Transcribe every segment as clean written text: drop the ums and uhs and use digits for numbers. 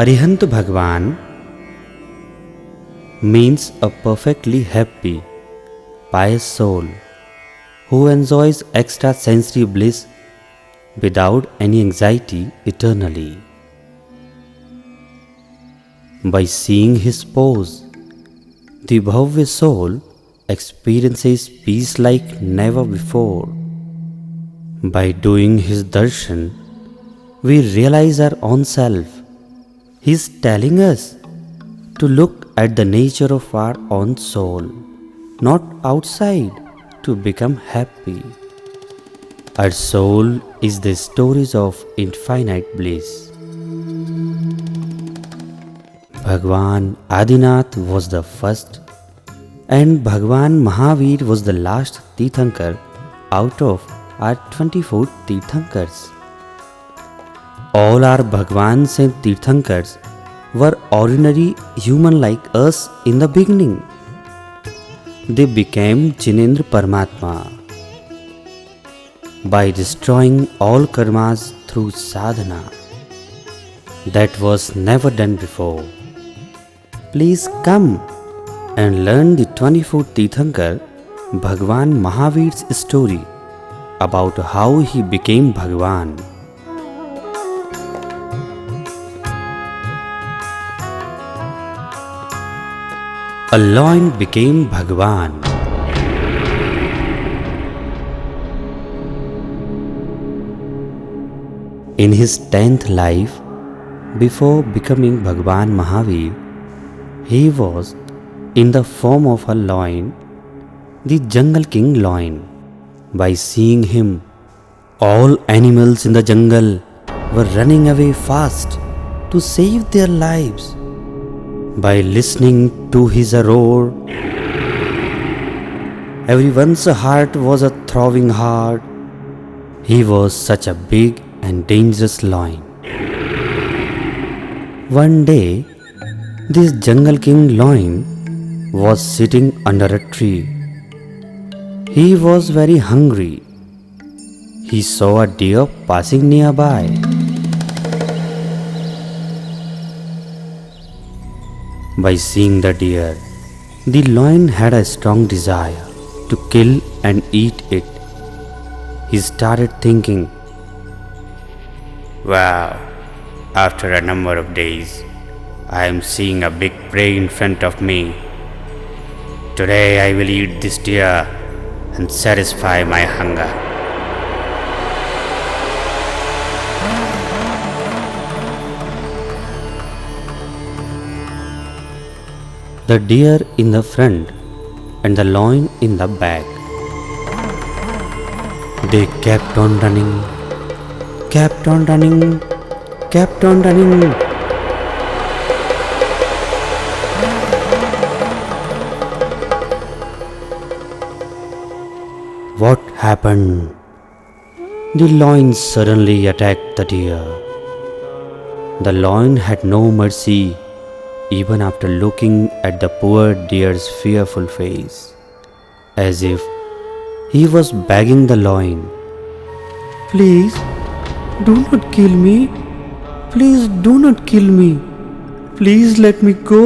Arihant Bhagwan means a perfectly happy, pious soul who enjoys extrasensory bliss without any anxiety eternally. By seeing his pose, the Bhavya soul experiences peace like never before. By doing his darshan, we realize our own self. He is telling us to look at the nature of our own soul, not outside, to become happy. Our soul is the storage of infinite bliss. Bhagwan Adinath was the first and Bhagwan Mahavir was the last Tirthankar out of our 24 Tirthankars. All our Bhagwans and Tirthankars were ordinary human like us in the beginning. They became Jinendra Paramatma by destroying all karmas through sadhana. That was never done before. Please come and learn the 24th Tirthankar Bhagwan Mahavir's story about how he became Bhagwan. A lion became Bhagwan. In his 10th life, before becoming Bhagwan Mahavir, he was in the form of a lion, the jungle king lion. By seeing him, all animals in the jungle were running away fast to save their lives. By listening to his roar, everyone's heart was a throbbing heart. He was such a big and dangerous lion. One day, this jungle king lion was sitting under a tree. He was very hungry. He saw a deer passing nearby. By seeing the deer, the lion had a strong desire to kill and eat it. He started thinking, "Wow, after a number of days, I am seeing a big prey in front of me. Today I will eat this deer and satisfy my hunger." The deer in the front and the lion in the back. They kept on running, kept on running, kept on running. What happened? The lion suddenly attacked the deer. The lion had no mercy even after looking at the poor deer's fearful face, as if he was begging the lion, "Please, do not kill me. Please do not kill me. Please let me go.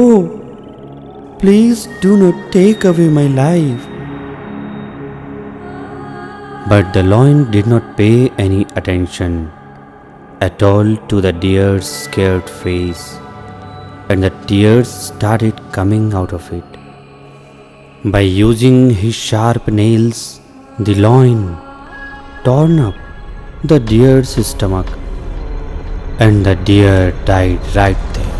Please do not take away my life." But the lion did not pay any attention at all to the deer's scared face, and the tears started coming out of it. By using his sharp nails, the lion torn up the deer's stomach, and the deer died right there.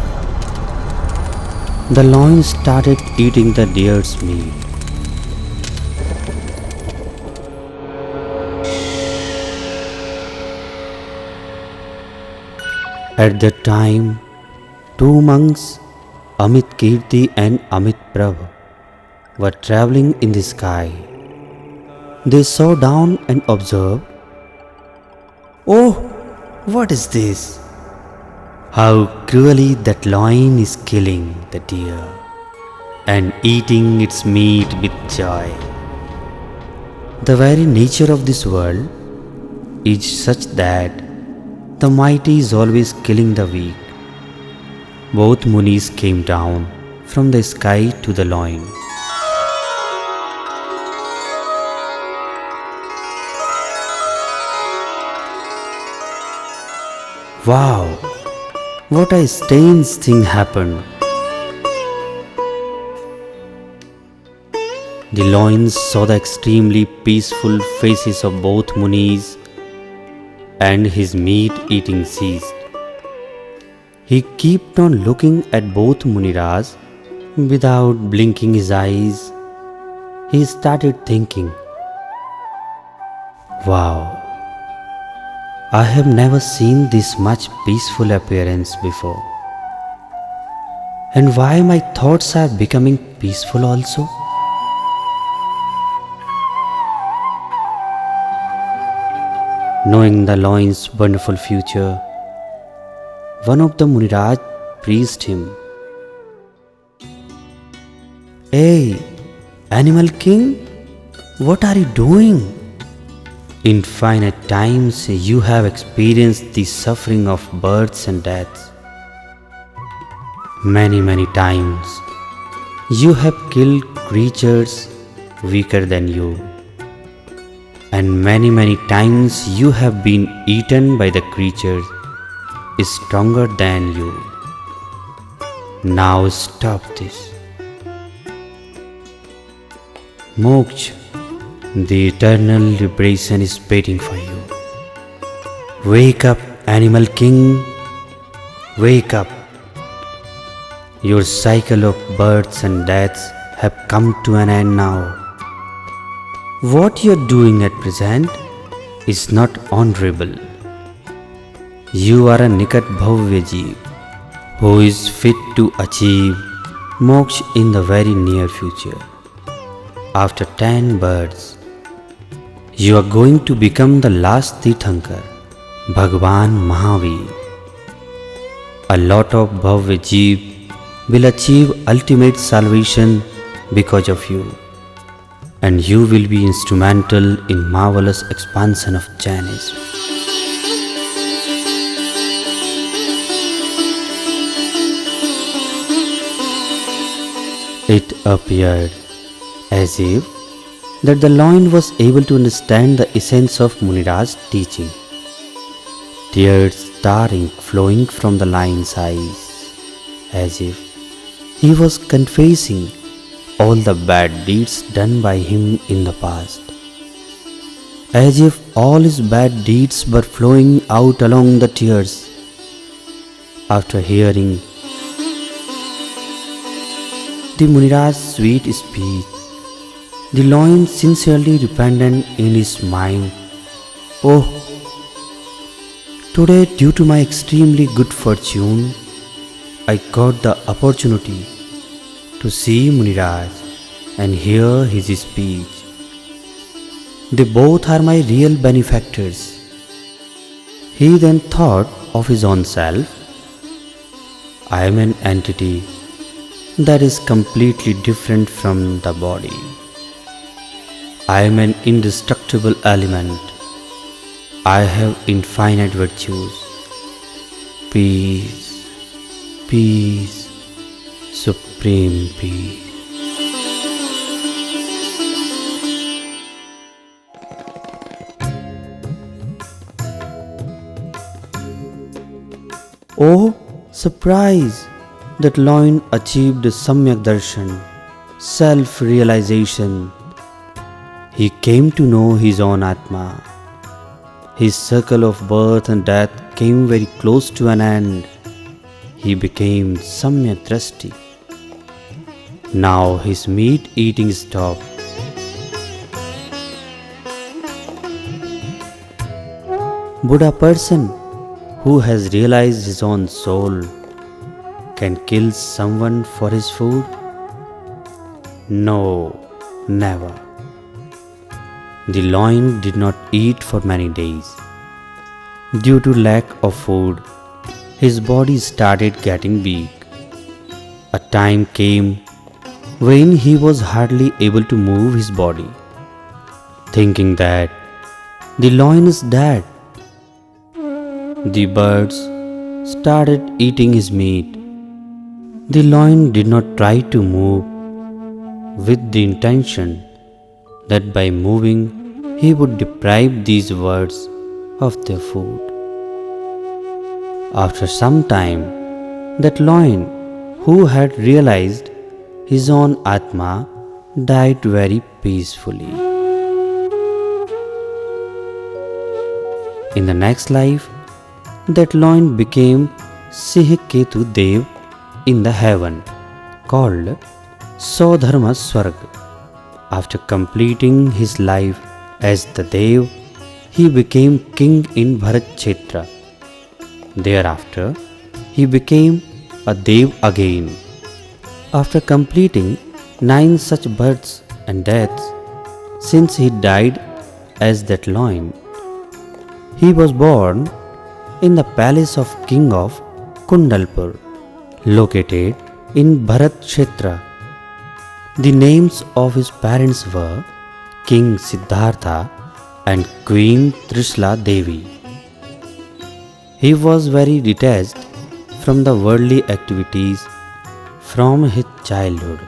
The lion started eating the deer's meat. At that time, two monks, Amit Kirti and Amit Prabh, were traveling in the sky. They saw down and observed, "Oh, what is this? How cruelly that lion is killing the deer and eating its meat with joy. The very nature of this world is such that the mighty is always killing the weak, both munis came down from the sky to the loin. Wow! What a strange thing happened. The loins saw the extremely peaceful faces of both munis, and his meat eating ceased. He kept on looking at both Muniraj without blinking his eyes. He started thinking, wow, I have never seen this much peaceful appearance before. And why my thoughts are becoming peaceful also? Knowing the loin's wonderful future, one of the Muniraj praised him. Hey, Animal King, what are you doing? Infinite times you have experienced the suffering of births and deaths. Many times you have killed creatures weaker than you. And many times you have been eaten by the creatures stronger than you. Now stop this. Moksha, the eternal liberation is waiting for you. Wake up, Animal King. Wake up. Your cycle of births and deaths have come to an end now. What you are doing at present is not honorable. You are a Nikat Bhavya Jeev who is fit to achieve moksha in the very near future. After 10 births, you are going to become the last Tirthankar, Bhagwan Mahavir. A lot of Bhavya Jeev will achieve ultimate salvation because of you, and you will be instrumental in marvelous expansion of Jainism. It appeared as if that the loin was able to understand the essence of Muniraj's teaching. Tears started flowing from the lion's eyes, as if he was confessing all the bad deeds done by him in the past, as if all his bad deeds were flowing out along the tears. After hearing the Muniraj's sweet speech, the loin sincerely repented in his mind. Oh, today, due to my extremely good fortune, I got the opportunity to see Muniraj and hear his speech. They both are my real benefactors. He then thought of his own self. I am an entity that is completely different from the body. I am an indestructible element. I have infinite virtues. Peace, peace, supreme peace. Oh, surprise! That loin achieved Samyak Darshan, self-realization. He came to know his own Atma. His circle of birth and death came very close to an end. He became Samyak Drashti. Now his meat eating stopped. Buddha person who has realized his own soul can kill someone for his food? No, never. The loin did not eat for many days. Due to lack of food, his body started getting weak. A time came when he was hardly able to move his body. Thinking that the loin is dead, the birds started eating his meat. The lion did not try to move with the intention that by moving he would deprive these birds of their food. After some time, that lion, who had realized his own Atma, died very peacefully. In the next life, that lion became Sihketu Dev in the heaven, called Saudharma Swarg. After completing his life as the Dev, he became king in Bharat Kshetra. Thereafter, he became a Dev again. After completing 9 such births and deaths, since he died as that lion, he was born in the palace of king of Kundalpur, located in Bharat Kshetra. The names of his parents were King Siddhartha and Queen Trishla Devi. He was very detached from the worldly activities from his childhood.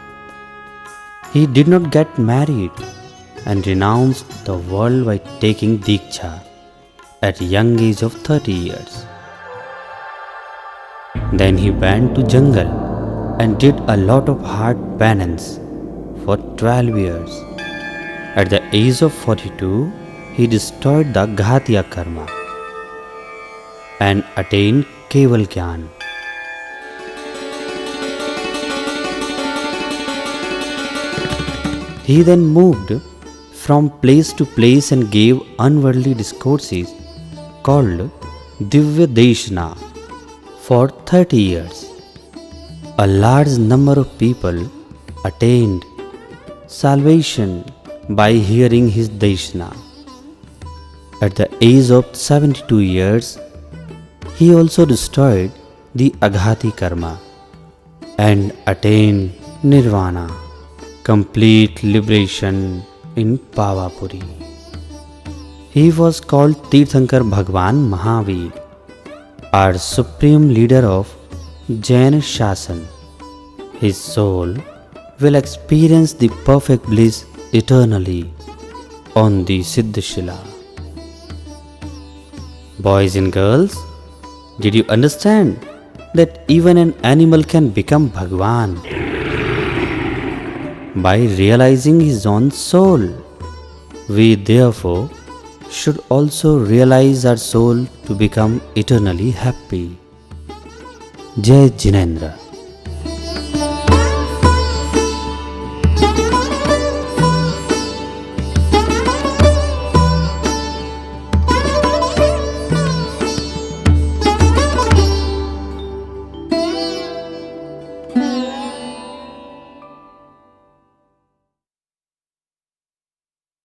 He did not get married and renounced the world by taking Diksha at a young age of 30 years. Then he went to jungle and did a lot of hard penance for 12 years. At the age of 42, he destroyed the Ghatiya Karma and attained Keval Gyan. He then moved from place to place and gave unworldly discourses called Divya Deshna for 30 years. A large number of people attained salvation by hearing his Deshna. At the age of 72 years, he also destroyed the Aghati Karma and attained Nirvana, complete liberation in Pavapuri. He was called Tirthankar Bhagwan Mahavir, our supreme leader of Jain Shasan. His soul will experience the perfect bliss eternally on the Siddhashila. Boys and girls, did you understand that even an animal can become Bhagwan by realizing his own soul? We therefore should also realize our soul to become eternally happy. Jai Jinendra.